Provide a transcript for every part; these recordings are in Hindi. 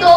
2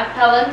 58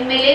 MLA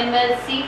MLC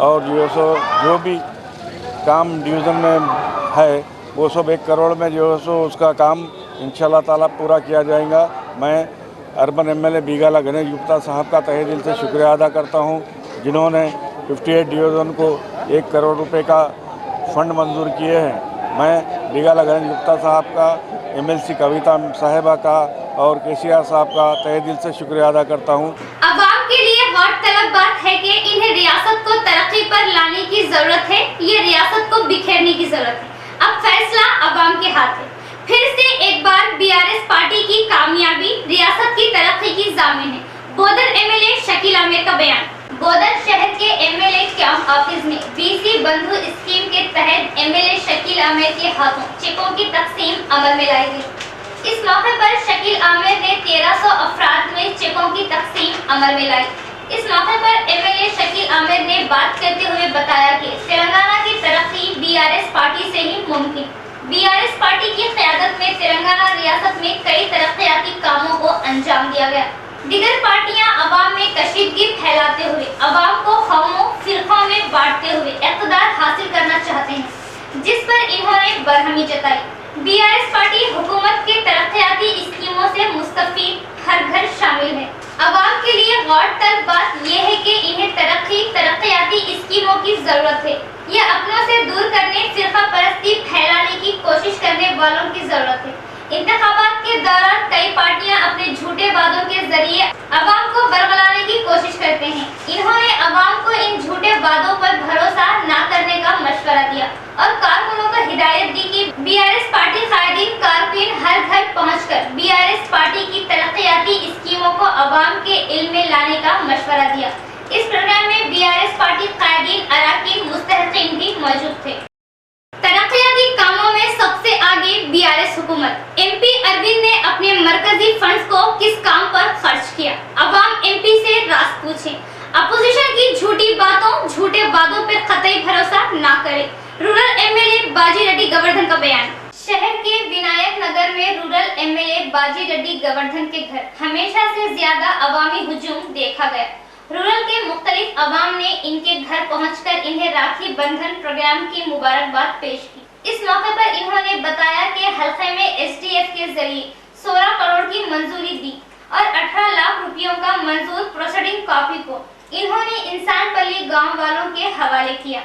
और जो भी काम डिवीज़न में है वो सब 1 करोड़ में उसका काम इंशाल्लाह ताला पूरा किया जाएगा। मैं अर्बन एमएलए बीगाला गणेश गुप्ता साहब का तहे दिल से शुक्रिया अदा करता हूं, जिन्होंने 58 डिवीज़न को 1 करोड़ रुपए का फंड मंजूर किए हैं। मैं बीगाला गणेश गुप्ता साहब का, एमएलसी कविता साहिबा का और केसीआर साहब का तहे दिल से शुक्रिया अदा करता हूं। अवाम के लिए गौरतलब बात है कि इन्हें रियासत को तरक्की पर लाने की जरूरत है, ये रियासत को बिखेरने की जरूरत है। अब फैसला अवाम के हाथ है। फिर से एक बार बीआरएस पार्टी की कामयाबी रियासत की तरक्की की जामिन है। बोधन एमएलए शकील आमिर का बयान। बोधन शहर के एमएलए कैंप ऑफिस में बीसी बंधु स्कीम के तहत एमएलए शकील आमिर के हाथों चेकों की तकसीम अमल में लाई गई। इस मौके पर शकील आमिर ने 1300 अफराद में चेकों की तकसीम अमल में लाई। इस मौके पर एमएलए शकील आमिर ने बात करते हुए बताया कि तेलंगाना की तरक्की बीआरएस पार्टी से ही मुमकिन। बीआरएस पार्टी की क़यादत में तेलंगाना रियासत में कई तरक्याती कामों को अंजाम दिया गया। दीगर पार्टियां अवाम में कशीदगी फैलाते हुए अवाम को कौमों फिरकों में बांटते हुए इक़्तिदार हासिल करना चाहते हैं, जिस पर इन्होंने बरहमी जताई। बीआरएस पार्टी हुकूमत के तरक्याती स्कीमों से मुस्तफीद हर घर शामिल है। अवाम के लिए गौरतलब बात यह है कि इन्हें तरक्याती स्कीमों की जरूरत है। ये अपनों से दूर करने, फिरका परस्ती फैलाने की कोशिश करने वालों की जरूरत है। इंतखाबात के दौरान कई पार्टियां अपने झूठे वादों के जरिए अवाम को बरगलाने की कोशिश करते हैं। इन्होंने अवाम को इन झूठे वादों पर भरोसा न करने का मशवरा दिया और कारकुनों को हिदायत दी कि बीआरएस पार्टी कायदीन कारकुन हर घर पहुंचकर बीआरएस पार्टी की तरक्याती स्कीमों को अवाम के इल्म में लाने का मशवरा दिया। इस प्रोग्राम में बीआरएस पार्टी कायदीन अराकीन मुस्तहकीन भी मौजूद थे। तरक्याती कामों में सबसे आगे बीआरएस हुकूमत। एमपी अरविंद ने अपने मरकजी फंड्स को किस काम पर खर्च किया? अवाम एमपी से राज पूछें। अपोजिशन की झूठी बातों, झूठे वादों पर कतई भरोसा ना करें। रूरल एमएलए बाजी रेड्डी गोवर्धन का बयान। शहर के विनायक नगर में रूरल एमएलए बाजी रेड्डी गोवर्धन के घर हमेशा से ज्यादा अवामी हुजूम देखा गया। रूरल के मुख्तलिफ अवाम ने इनके घर पहुंचकर इन्हें राखी बंधन प्रोग्राम की मुबारकबाद पेश की। इस मौके पर इन्होंने बताया कि हल्के में एसडीएफ के जरिए 16 करोड़ की मंजूरी दी और 18 लाख रुपयों का मंजूर प्रोसीडिंग कॉपी को इन्होंने इंसानपल्ली गांव वालों के हवाले किया।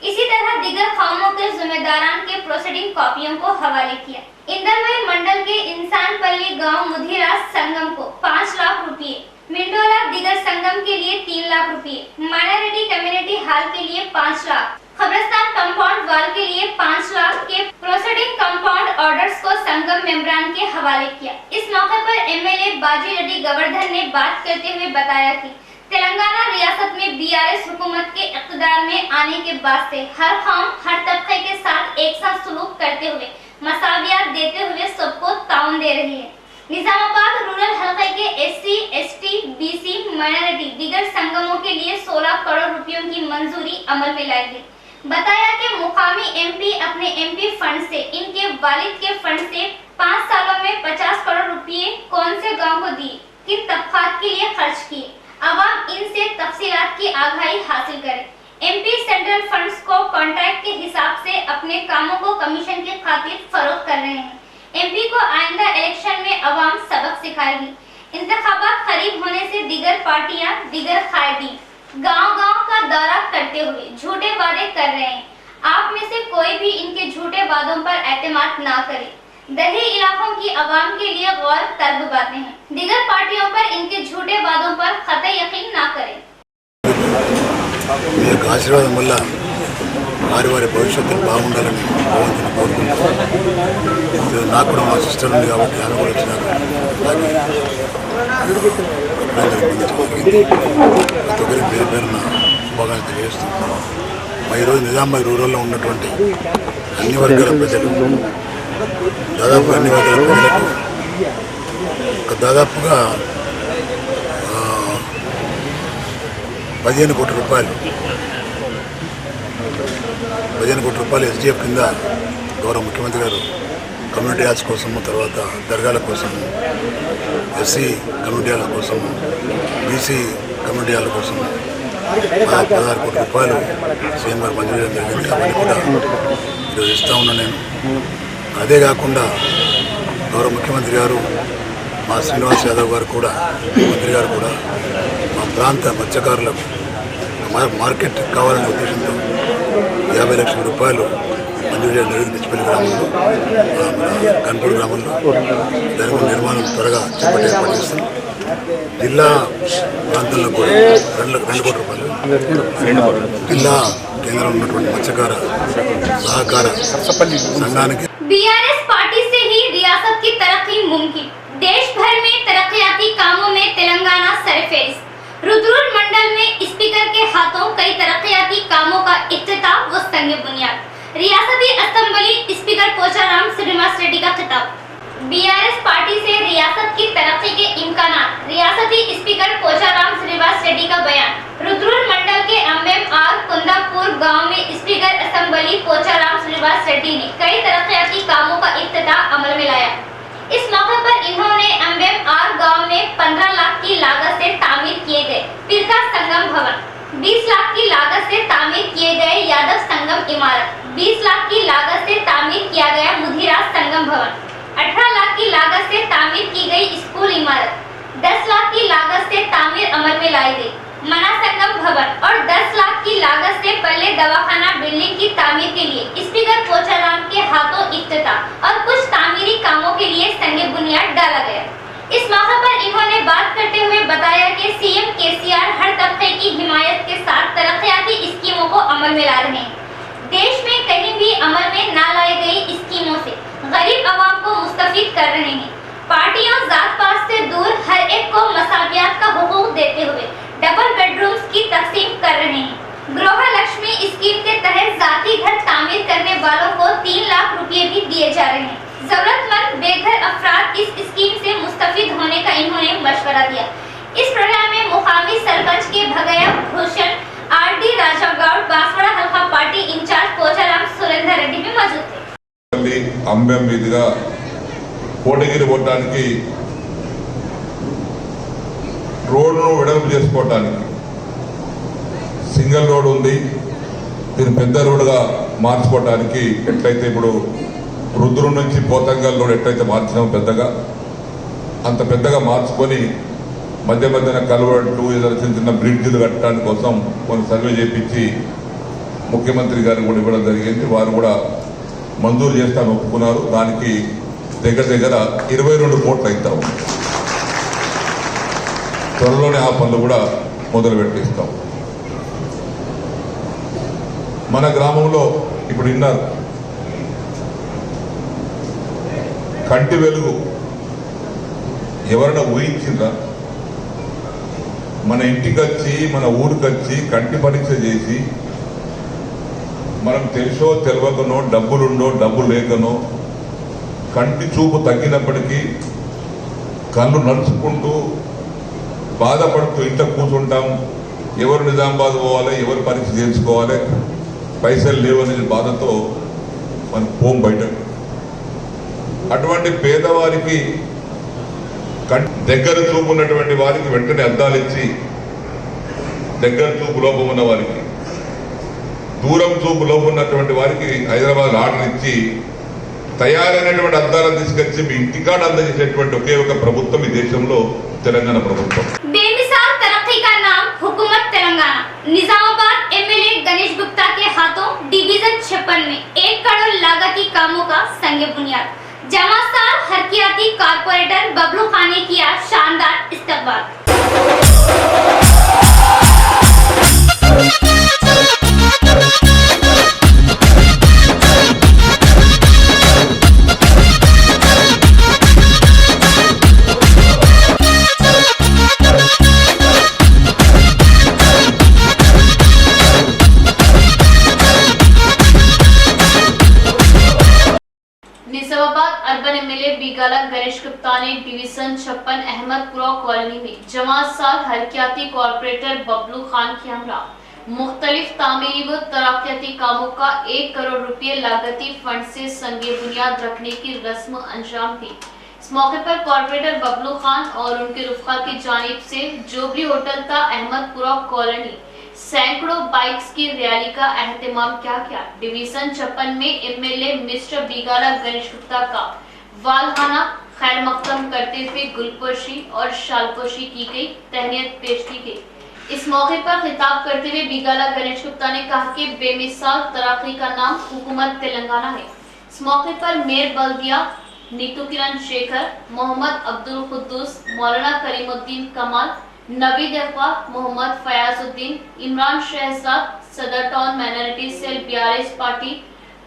इसी तरह दीगर कामों के जिम्मेदारान के प्रोसीडिंग कॉपियों को हवाले किया। इंदरमई मंडल के इंसानपल्ली गांव मुधिराज संगम को 5 लाख रुपए, मिंडोला दिगर संगम के लिए 3 लाख रुपए, माइनॉरिटी कम्युनिटी हॉल के लिए 5 लाख, खबरस्तान कंपाउंड वाल के लिए 5 लाख के प्रोसीडिंग कंपाउंड ऑर्डर्स को संगम मेंबरान के हवाले किया। इस मौके पर एमएलए बाजी रेड्डी गोवर्धन ने बात करते हुए बताया कि तेलंगाना रियासत में बीआरएस हुकूमत के इक़्तिदार में आने के बाद से हर कौम, हर तबके के साथ एक साथ सलूक करते हुए, मसावियात देते हुए सबको ताउन दे रही है। निजामाबाद रूरल हल्के के एससी, एसटी, बीसी, माइनॉरिटी दिगर संगमों के लिए 16 करोड़ रुपयों की मंजूरी अमल में लाई गई। बताया कि मुकामी एमपी अपने एमपी फंड से, इनके वालिद के फंड से 5 सालों में 50 करोड़ रुपए कौन से गांव को दिए, किन तबकात के लिए खर्च किए। अवाम इनसे तफसीलात की आगाही हासिल करे। एमपी सेंट्रल फंड्स को कॉन्ट्रैक्ट के हिसाब से अपने कामों को कमीशन के खातिर फरोख्त कर रहे हैं। एमपी को आइंदा इलेक्शन में अवाम सबक सिखाएगी। इंतखाबात करीब होने से दिगर पार्टियां, दिगर कायदीन गांव-गांव का दौरा करते हुए झूठे वादे कर रहे हैं। आप में से कोई भी इनके झूठे वादों पर एतमाद ना करे। दही इलाकों की अवाम के लिए गौर तलब बातें हैं। दिगर पार्टियों पर इनके झूठे वादों पर कतई यकीन ना करें। आशीर्वादం వల్ల వారి వారి భవిష్యత్తు బాగుండాలని భగవంతుని కోరుకుంటున్నాను. నాకు కూడా మా సిస్టర్ ఉంది కాబట్టి ఆమె కూడా వచ్చినారు. ప్రతి ఒక్కరికి పేరు పేరున శుభాకాంక్షలు తెలియజేస్తున్నాను. ఈరోజు నిజామాబాద్ రూరల్లో ఉన్నటువంటి అన్ని వర్గాల ప్రజలు, దాదాపు అన్ని వర్గాల ప్రజలకు దాదాపుగా 15 కోట్ల రూపాయలు ఎస్డిఎఫ్ కింద గౌరవ ముఖ్యమంత్రి గారు కమ్యూనిటీ హాల్స్ కోసము, తర్వాత దర్గాల కోసము, ఎస్సీ కమ్యూనిటీ హాల్ కోసము, బీసీ కమ్యూనిటీ హాల్ కోసము 16 కోట్ల రూపాయలు సీఎం గారు మంజూరు చేయడం జరిగింది. అవన్నీ కూడా ఈరోజు ఇస్తూ ఉన్నాను నేను. అదే కాకుండా గౌరవ ముఖ్యమంత్రి గారు మా శ్రీనివాస్ యాదవ్ గారు కూడా, మంత్రి గారు కూడా మా ప్రాంత మత్స్యకారులకు మార్కెట్ కావాలనే ఉద్దేశంతో 50 లక్షల రూపాయలు మంజూరు చేయడం జరిగింది. నిచ్చిపల్లి గ్రామంలో, కన్పూర్ గ్రామంలో దాని నిర్మాణం త్వరగా చేపట్టి ఏర్పాటు చేస్తాం. జిల్లా ప్రాంతంలో కూడా 2 కోట్ల రూపాయలు జిల్లా కేంద్రంలో ఉన్నటువంటి మత్స్యకార సహకార సంఘానికి बीआरएस पार्टी से ही रियासत की तरक्की मुमकिन। देश भर में तरक्याती कामों में तेलंगाना सरफेस। रुद्रपुर मंडल में स्पीकर के हाथों कई तरक्याती कामों का इफ्तिताह व संग बुनियाद। रियासती असेंबली स्पीकर पोचाराम श्रीनिवास रेड्डी का खिताब। बीआरएस पार्टी से रियासत की तरक्की के इम्कानात। रियासती स्पीकर पोचाराम श्रीनिवास रेड्डी का बयान। रुद्रपुर मंडल के एमएमआर कुंदापुर गांव में स्पीकर असेंबली पोचाराम श्रीनिवास रेड्डी ने कई तरक्याती कामों का इफ्तिताह अमल में लाया। इस मौके पर इन्होंने एमएमआर गांव में 15 लाख की लागत से तामीर किए गए पिरका संगम भवन, 20 लाख की लागत से तामीर किए गए यादव संगम इमारत, 20 लाख की लागत से तामीर किया गया मुधिरा संगम भवन, 18 लाख की लागत से तामीर की गई स्कूल इमारत, 10 लाख की लागत से तामीर अमल में लाई गई मना संगम भवन और 10 लाख की लागत से पहले दवाखाना बिल्डिंग की तामीर के लिए स्पीकर पोचाराम के हाथों इफ्तिताह और कुछ तामीरी कामों के लिए संग बुनियाद डाला गया। इस मौके पर इन्होंने बात करते हुए बताया कि सीएम केसीआर हर तबके की हिमायत के साथ तरक्याती स्कीमों को अमल में ला रहे हैं। देश में कहीं भी अमल में न लाई गई स्कीमों से गरीब आवाम को मुस्तफीद कर रहे हैं। पार्टियों जात पात से दूर हर एक को मसावियात का हुकूक देते हुए डबल बेडरूम्स की तकसीम कर रहे हैं। गृह लक्ष्मी स्कीम के तहत जाती घर तामीर करने वालों को 3 लाख रुपए भी दिए जा रहे हैं। जरूरतमंद बेघर अफराद इस स्कीम से मुस्तफीद होने का इन्होंने मशवरा दिया। इस प्रोग्राम में मुकामी सरपंच के भगया भूषण, आरडी राजागौड़, बांसवाड़ा हल्का पार्टी इंचार्ज पोचाराम सुरेंद्र रेड्डी भी मौजूद थे। అంబెం మీదుగా కోటగిరి పోవడానికి రోడ్డును వెడల్పు చేసుకోవడానికి సింగిల్ రోడ్ ఉంది. దీన్ని పెద్ద రోడ్డుగా మార్చుకోవడానికి ఎట్లయితే ఇప్పుడు రుద్రు నుంచి పోతంగల్ రోడ్ ఎట్లయితే మార్చినామో పెద్దగా అంత పెద్దగా మార్చుకొని మధ్య మధ్యన కలవట్లు ఏదైనా చిన్న చిన్న బ్రిడ్జిలు కట్టడానికి కోసం కొన్ని సర్వే చేయించి ముఖ్యమంత్రి గారికి కూడా ఇవ్వడం జరిగింది. వారు కూడా మంజూరు చేస్తాను ఒప్పుకున్నారు. దానికి దగ్గర 22 కోట్లు అవుతాం. త్వరలోనే ఆ పనులు కూడా మొదలు పెట్టిస్తాం. మన గ్రామంలో ఇప్పుడు విన్నారు కంటి వెలుగు ఎవరైనా ఊహించిందా? మన ఇంటికి వచ్చి మన ఊరికి వచ్చి కంటి పరీక్ష చేసి మనం తెలుసో తెలియకనో డబ్బులుండో డబ్బు లేకనో కంటి చూపు తగ్గినప్పటికీ కళ్ళు నడుచుకుంటూ బాధపడుతూ ఇంట్లో కూర్చుంటాం. ఎవరు నిజామాబాద్ పోవాలి, ఎవరు పరీక్ష చేయించుకోవాలి, పైసలు లేవనే బాధతో మనం పోం బయట. అటువంటి పేదవారికి దగ్గర చూపు ఉన్నటువంటి వారికి వెంటనే అద్దాలు ఇచ్చి, దగ్గర చూపు లోపం ఉన్న వారికి, దూరం చూపు లోపం ఉన్నటువంటి వారికి హైదరాబాద్ ఆర్డర్ ఇచ్చి తయారైనటువంటి అద్దాలను తీసుకొచ్చి మీ ఇంటికాడ అందజేసేటువంటి ఒకే ఒక ప్రభుత్వం ఈ దేశంలో తెలంగాణ ప్రభుత్వం. बेमिसाल तरक्की का नाम हुकूमत तेलंगाना। निजामाबाद एमएलए गणेश गुप्ता के हाथों डिवीजन 56 में 1 करोड़ लागती कामों का संग बुनियाद। जमासार हरकियाती कारपोरेटर बबलू खान ने किया शानदार इस्तकबाल। निजामाबाद अर्बन एमएलए बीगाला गणेश गुप्ता ने डिवीजन 56 अहमदपुरा कॉलोनी में जमात साल हरकियाती कॉर्पोरेटर बबलू खान के हमरा मुख्तलिफ तामीरी व तरक्याती कामों का 1 करोड़ रुपये लागती फंड से संगे बुनियाद रखने की रस्म अंजाम दी। इस मौके पर कॉर्पोरेटर बबलू खान और उनके रुफका की जानिब से जोबरी होटल ता अहमदपुरा कॉलोनी सैकड़ों बाइक्स की रैली का एहतमाम किया। डिवीजन 56 में एमएलए मिस्टर बिगाला गणेश गुप्ता का वालहाना खैर मकदम करते हुए गुलपोशी और शालपोशी की गई, तहनीत पेश की गई। इस मौके पर खिताब करते हुए बिगाला गणेश गुप्ता ने कहा कि बेमिसाल तरक्की का नाम हुकूमत तेलंगाना है। इस मौके पर मेयर बल्दिया नीतू किरण शेखर, मोहम्मद अब्दुल कुद्दूस, मौलाना करीमुद्दीन कमाल, Naveed Iqbal, Mohammad Fayazuddin, Imran Shahzad, Sadar town minority cell BRS party,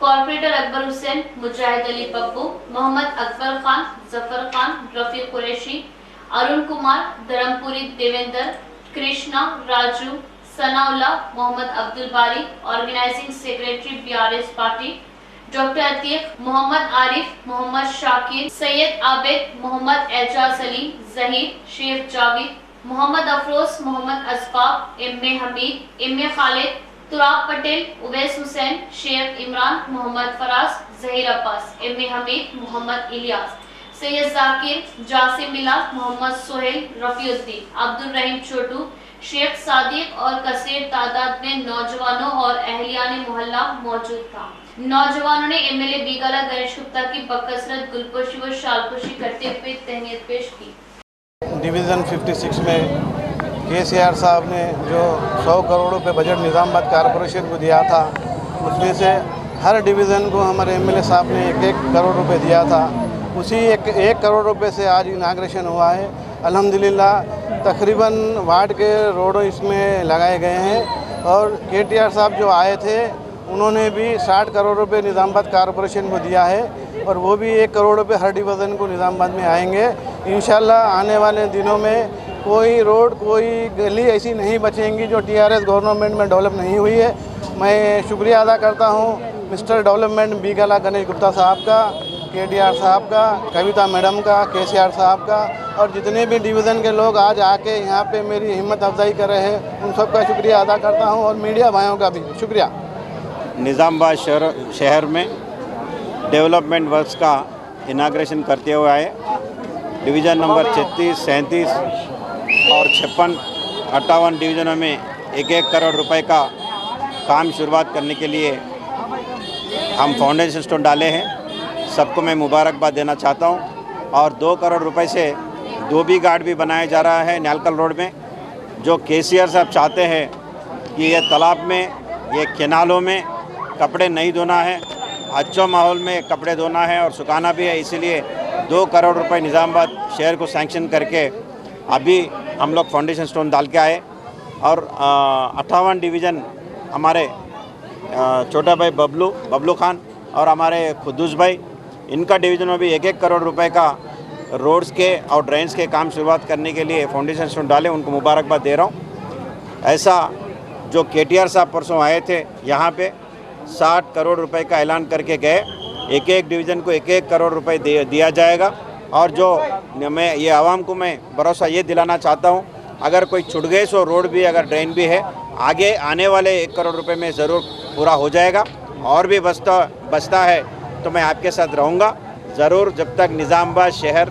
corporator Akbar Hussain, Mujahid Ali Pappu, Mohammed Akbar Khan, Zafar Khan, Rafiq Qureshi, Arun Kumar, Dharmapuri Devender, Krishna, Raju, Sanaullah, Mohammed Abdul Bari, organising secretary BRS party, doctor Atiq, Mohammed Arif, Mohammed Shakir, Syed Abid, Mohammed Ejaz Ali, Zaheer, Sheikh Javed, Mohammed Afroz, Mohammed Ashfaq, M A. Hameed, M A. Khalid, Turab Patel, Uvais Hussain, Sheikh Imran, Mohammed Faraz, Zaheer Abbas, M A. Hamid, Mohammad Ilyas, Syed Zakir, Jasim मिला, मोहम्मद सोहेल, रफीउद्दीन, अब्दुल रहीम छोटू, शेख सादिक और कसीर तादाद में नौजवानों और अहलियान मोहल्ला मौजूद था। नौजवानों ने एमएलए बिगाला गणेश गुप्ता की बकसरत गुलपोशी व शालपोशी करते हुए तहनीत पेश की। डिवीज़न 56 में केसीआर साहब ने जो 100 करोड़ रुपए बजट निज़ामाबाद कॉरपोरेशन को दिया था, उसमें से हर डिवीज़न को हमारे एमएलए साहब ने 1-1 करोड़ रुपए दिया था। उसी 1 करोड़ रुपए से आज इनाग्रेशन हुआ है। अल्हम्दुलिल्लाह तकरीबन वार्ड के रोड इसमें लगाए गए हैं और केटीआर साहब जो आए थे उन्होंने भी 60 करोड़ रुपए निज़ामाबाद कॉरपोरेशन को दिया है और वो भी 1 करोड़ रुपए हर डिवीज़न को निज़ामाबाद में आएंगे। इंशाल्लाह आने वाले दिनों में कोई रोड कोई गली ऐसी नहीं बचेंगी जो टीआरएस गवर्नमेंट में डेवलप नहीं हुई है। मैं शुक्रिया अदा करता हूँ मिस्टर डेवलपमेंट बिगाला गणेश गुप्ता साहब का, केटीआर साहब का, कविता मैडम का, केसीआर साहब का और जितने भी डिवीज़न के लोग आज आके यहाँ पे मेरी हिम्मत अफजाई कर रहे हैं उन सबका शुक्रिया अदा करता हूँ और मीडिया भाइयों का भी शुक्रिया। निज़ामाबाद शहर में डेवलपमेंट वर्क्स का इनाग्रेशन करते हुए आए। डिवीज़न नंबर 36, 37 और 56, 58 डिवीज़नों में 1-1 करोड़ रुपए का काम शुरुआत करने के लिए हम फाउंडेशन स्टोन डाले हैं। सबको मैं मुबारकबाद देना चाहता हूं। और 2 करोड़ रुपए से धोबी घाट भी बनाया जा रहा है न्यालकल रोड में, जो केसीआर साहब चाहते हैं कि ये तालाब में, ये केनालों में कपड़े नहीं धोना है, अच्छे माहौल में कपड़े धोना है और सुखाना भी है। इसीलिए 2 करोड़ रुपए निज़ामाबाद शहर को सैंक्शन करके अभी हम लोग फाउंडेशन स्टोन डाल के आए। और 58 डिवीज़न हमारे छोटा भाई बबलू खान और हमारे खुद्दूस भाई, इनका डिवीज़न में भी 1-1 करोड़ रुपए का रोड्स के और ड्रेन्स के काम शुरुआत करने के लिए फाउंडेशन स्टोन डाले। उनको मुबारकबाद दे रहा हूँ। ऐसा जो केटीआर साहब परसों आए थे यहाँ पे 60 करोड़ रुपए का ऐलान करके गए, 1-1 डिवीज़न को 1-1 करोड़ रुपए दिया जाएगा। और जो मैं ये आवाम को मैं भरोसा ये दिलाना चाहता हूँ, अगर कोई छूट गए सो रोड भी अगर ड्रेन भी है, आगे आने वाले 1 करोड़ रुपए में ज़रूर पूरा हो जाएगा। और भी बचता है तो मैं आपके साथ रहूँगा ज़रूर, जब तक निज़ामाबाद शहर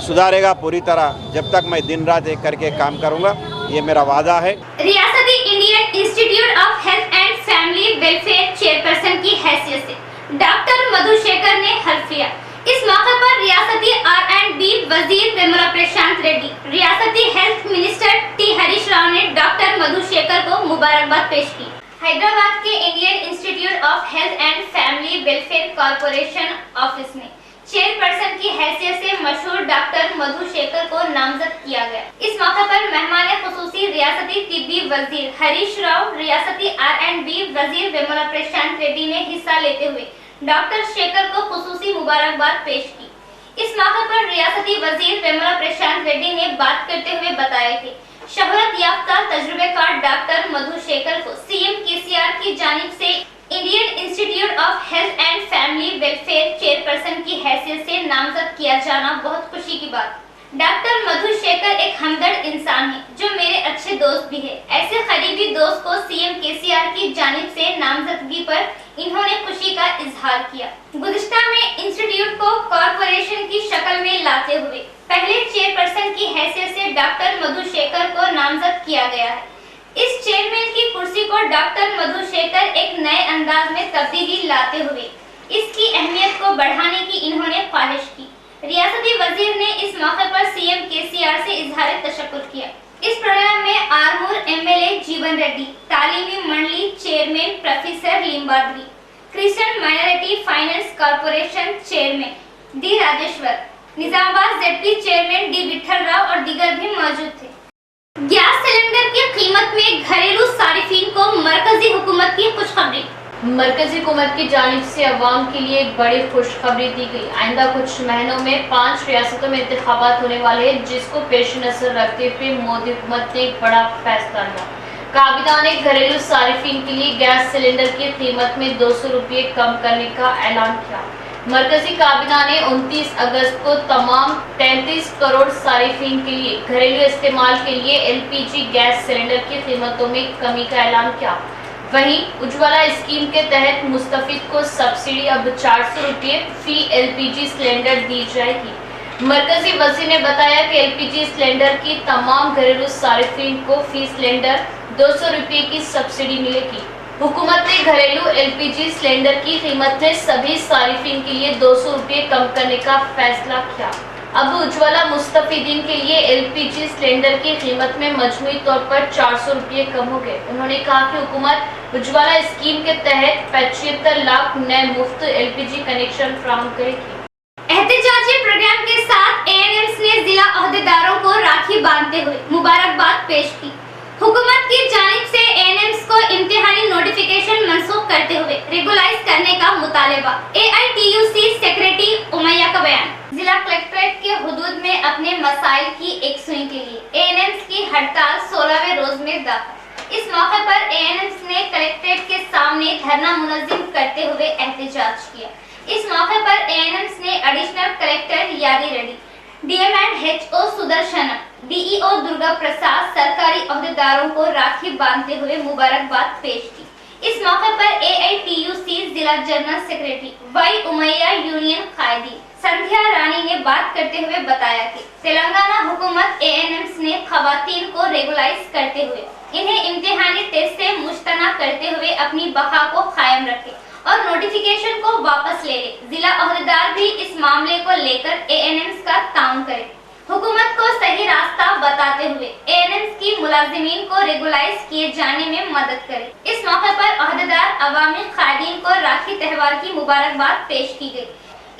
सुधारेगा पूरी तरह, जब तक मैं दिन रात एक करके काम करूँगा, ये मेरा वादा है। रियासती Indian institute of health and family welfare chairperson की हैसियत से डॉक्टर मधुशेखर ने हल्फ लिया। इस मौके पर रियासती R&B वजीर विमला प्रशांत रेड्डी, रियासती health minister T Harish Rao ने डॉक्टर मधुशेखर को मुबारकबाद पेश की। हैदराबाद के Indian institute of health and family welfare corporation office में चेयरपर्सन की हैसियत से मशहूर डॉक्टर मधुशेखर को नामजद किया गया। इस मौके पर मेहमान खुसूसी रियासती तिब्बी वजीर हरीश राव, रियासती R&B वजीर विमला प्रशांत रेड्डी ने हिस्सा लेते हुए डॉक्टर शेखर को खुसूसी मुबारकबाद पेश की। इस मौके पर रियासती वजीर विमला प्रशांत रेड्डी ने बात करते हुए बताया कि शोहरत याफ्ता तजुर्बेकार डॉक्टर मधुशेखर को सीएम केसीआर की जानिब से Indian institute of health and family welfare chairperson की हैसियत से नामजद किया जाना बहुत खुशी की बात। डॉक्टर मधुशेखर एक हमदर्द इंसान है जो मेरे अच्छे दोस्त भी है। ऐसे करीबी दोस्त को सीएम केसीआर की जानिब से नामजदगी पर इन्होंने खुशी का इजहार किया। गुज़िश्ता में इंस्टीट्यूट को कॉर्पोरेशन की शक्ल में लाते हुए पहले चेयरपर्सन की हैसियत से डॉक्टर मधुशेखर को नामजद किया गया है। इस चेयरमैन की कुर्सी को डॉक्टर मधुशेखर एक नए अंदाज में तब्दीली लाते हुए इसकी अहमियत को बढ़ाने की इन्होंने ख्वाहिश की। रियासती वजीर ने इस मौके पर सीएम केसीआर से इजहार तशक्कुर किया। इस प्रोग्राम में आरमूर एमएलए जीवन रेड्डी, तालीमी मंडली chairman professor Limbadri, Christian minority finance corporation chairman D Rajeshwar, Nizamabad ZP chairman D Vithal Rao और दीगर भी मौजूद थे। गैस सिलेंडर की कीमत में घरेलू सारिफीन को मरकजी हुकूमत की खुशखबरी। मरकजी हुकूमत की जानिब से अवाम के लिए एक बड़ी खुशखबरी दी गई। आइंदा कुछ महीनों में 5 रियासतों में इंतखाबात होने वाले हैं, जिसको पेश नजर रखते हुए मोदी हुकूमत ने एक बड़ा फैसला लिया। काबिना ने घरेलू सारिफीन के लिए गैस सिलेंडर की कीमत में 200 रुपये कम करने का ऐलान किया। मरकजी काबिना ने 29 अगस्त को तमाम 33 करोड़ सारिफीन के लिए घरेलू इस्तेमाल के लिए एलपीजी गैस सिलेंडर की कीमतों में कमी का ऐलान किया। वहीं उज्ज्वला स्कीम के तहत मुस्तफिद को सब्सिडी अब 400 रुपये फी एलपीजी सिलेंडर दी जाएगी। मरकजी वजीर ने बताया कि एलपीजी सिलेंडर की तमाम घरेलू सारिफीन को फी सिलेंडर 200 रुपये की सब्सिडी मिलेगी। हुकूमत ने घरेलू एलपीजी सिलेंडर की कीमत में सभी सारिफीन के लिए 200 रुपये कम करने का फैसला किया। अब उज्ज्वला मुस्तफिदीन के लिए एलपीजी सिलेंडर की कीमत में मजमूई तौर पर 400 रुपये कम हो गए। उन्होंने कहा कि हुकूमत उज्ज्वला स्कीम के तहत 75 लाख नए मुफ्त एलपीजी कनेक्शन फराहम करेगी। एहतजाजी प्रोग्राम के साथ एएनएम्स ने जिला अहदेदारों को राखी बांधते हुए मुबारकबाद पेश की। हुकूमत की जानिब से एएनएम्स को इम्तिहानी नोटिफिकेशन मंसूख करते हुए रेगुलाइज करने का मुतालबा। एआईटीयूसी सेक्रेटरी उमैया का बयान। जिला कलेक्ट्रेट के हुदूद में अपने मसाइल की एक सुई के लिए एएनएम्स की हड़ताल 16वें रोज में दाखिल। इस मौके पर एएनएम्स ने कलेक्ट्रेट के सामने धरना मुनज़्ज़म करते हुए एहतजाज किया। इस मौके पर एएनएम्स ने additional collector Yadi Reddy, DM and HO Sudarshanam, DEO Durga Prasad, सरकारी अहदेदारों को राखी बांधते हुए मुबारकबाद पेश की। इस मौके पर एआईटीयूसी जिला general secretary Y Umaiah union कायदी संध्या रानी ने बात करते हुए बताया कि तेलंगाना हुकूमत एएनएम्स ने खवातीन को रेगुलाइज करते हुए इन्हें इम्तिहानी टेस्ट से मुश्तना करते हुए अपनी बका को कायम रखे और नोटिफिकेशन को वापस ले ले। जिला अहदेदार भी इस मामले को लेकर एएनएम्स का ताउन करें, हुकूमत को सही रास्ता बताते हुए एएनएम्स की मुलाजिमीन को रेगुलाइज किए जाने में मदद करें। इस मौके पर अहदेदार अवामी कायदीन को राखी त्यौहार की मुबारकबाद पेश की गई।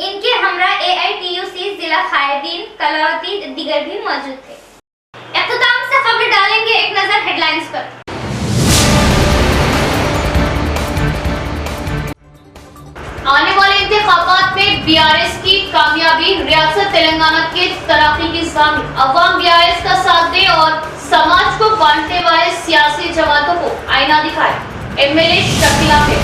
इनके हमरा एआईटीयूसी जिला कायदीन कलावती दीगर भी मौजूद थे। इख्तिताम से खबर डालेंगे एक नजर हेडलाइंस पर। आने वाले इंतखाबात में बीआरएस की कामयाबी रियासत तेलंगाना के तरक्की की ज़ामिन। अवाम बीआरएस का साथ दे और समाज को बांटने वाले सियासी जमातों को आईना दिखाए। एमएलए शकीला है।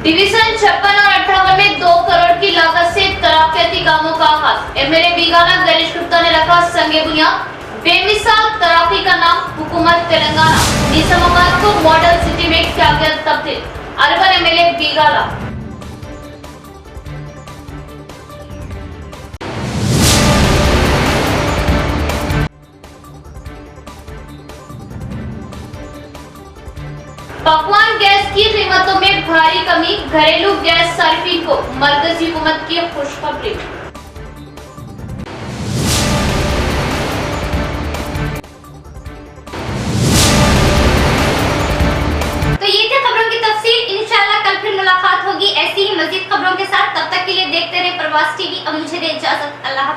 डिवीजन 56 और 58 में 2 करोड़ की लागत से तरक्याती कामों का आगाज। एमएलए बीगाला गणेश गुप्ता ने रखा संगे बुनियाद। बेमिसाल तरक्की का नाम हुकूमत तेलंगाना। निजामाबाद को मॉडल सिटी में किया गया तब्दील। अर्बन एमएलए बीगाला। पकवान गैस की कीमतों में भारी कमी। घरेलू गैस सार्फिन को मरकजी हुकूमत की खुशखबरी। तो ये थे खबरों की तफसील। इंशाल्लाह कल फिर मुलाकात होगी ऐसी ही मजीद खबरों के साथ। तब तक के लिए देखते रहे प्रवास टीवी। अब मुझे दे इजाजत। अल्लाह।